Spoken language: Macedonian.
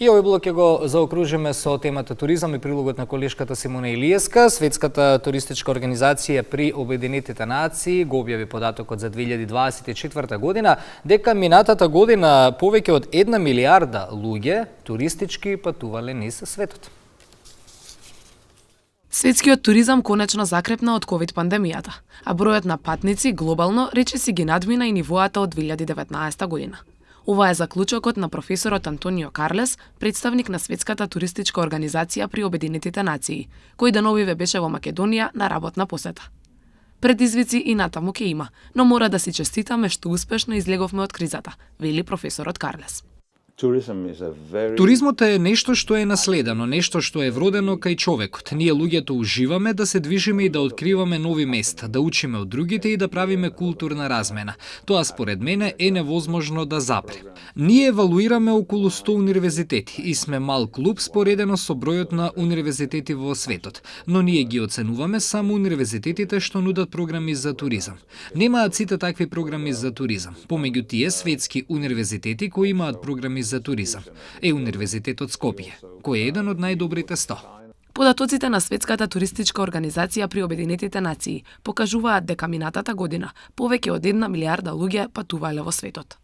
И овој блок ќе го заокружиме со темата туризам и прилогот на колешката Симона Илиевска. Светската туристичка организација при Обединетите нации го објави податокот за 2024 година, дека минатата година повеќе од 1 милиарда луѓе туристички патувале низ светот. Светскиот туризам конечно закрепна од ковид пандемијата, а бројот на патници глобално речиси ги надмина и нивоата од 2019 година. Ова е заклучокот на професорот Антонио Карлес, представник на Светската туристичка организација при Обединетите нации, кој деновиве беше во Македонија на работна посета. Предизвици и натаму ќе има, но мора да си честитаме што успешно излеговме од кризата, вели професорот Карлес. Туризмот е нешто што е наследено, нешто што е вродено кај човекот. Ние луѓето уживаме да се движиме и да откриваме нови места, да учиме од другите и да правиме културна размена. Тоа според мене е невозможно да запре. Ние евалуираме околу 100 универзитети и сме мал клуб споредено со бројот на универзитети во светот, но ние ги оценуваме само универзитетите што нудат програми за туризам. Немаат сите такви програми за туризам. Помеѓу тие светски универзитети кои имаат програми за туризам е Универзитетот Скопје, кој е еден од најдобрите 100. Податоците на Светската туристичка организација при Обединетите нации покажуваат дека минатата година повеќе од 1 милиарда луѓе патувале во светот.